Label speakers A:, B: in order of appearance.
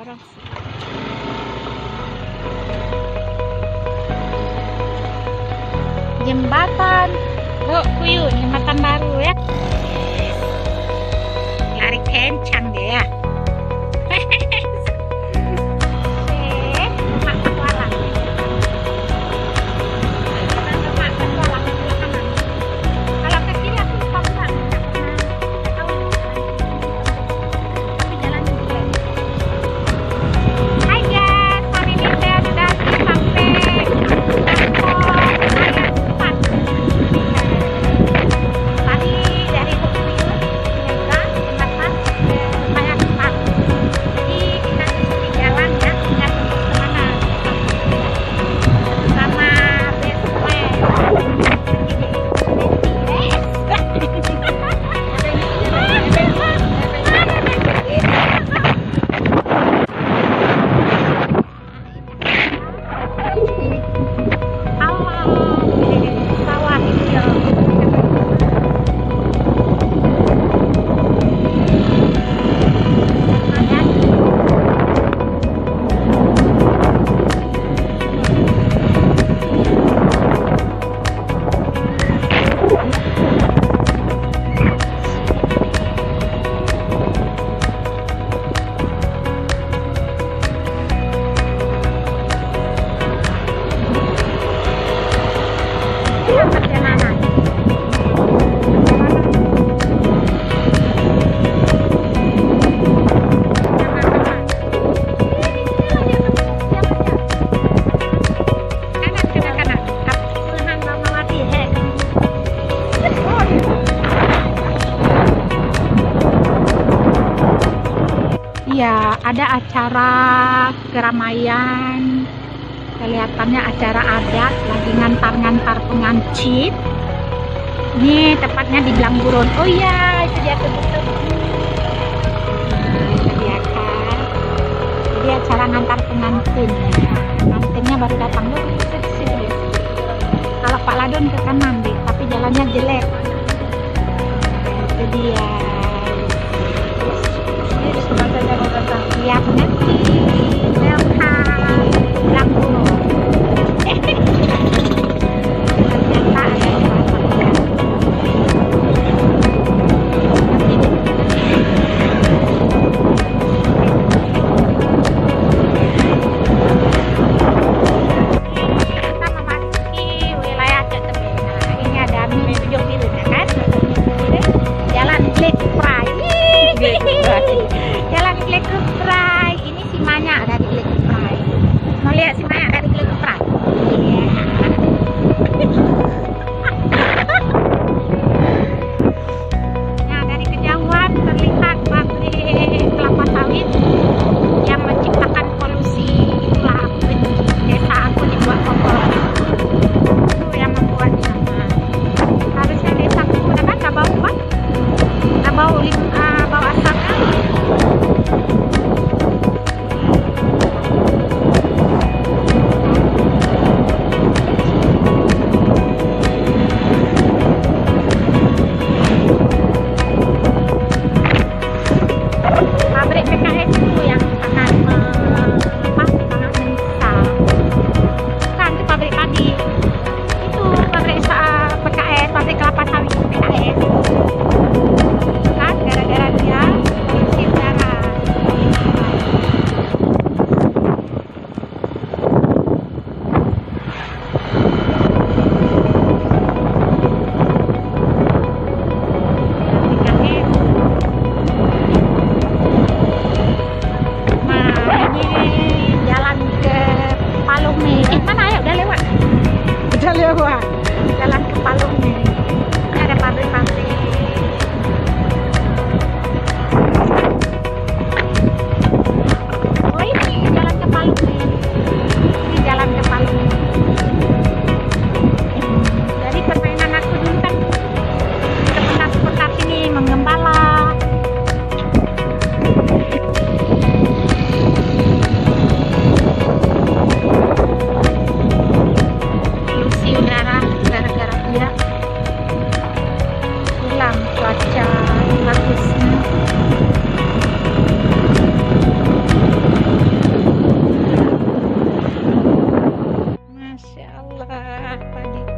A: orang. Jembatan Bu Kuyu, jembatan baru ya. Lari kencang dia. Ya, ada acara keramaian. Kelihatannya acara adat, lagi ngantar-ngantar pengantin. Ini tepatnya di Blangburun. Oh iya, itu dia tutup. Nah, itu dia kan. Jadi acara ngantar pengantin. Pengantinnya baru datang loh. Sini. Kalau Pak Ladon ke kanan deh, tapi jalannya jelek. Itu dia. Lihat nanti welcome Blangburun. Ternyata ada kita memasuki wilayah Jatebe. Nah, ini ada mini ujung biru kan? Jalan Black Fry. Jalan Black Fry. apa nih?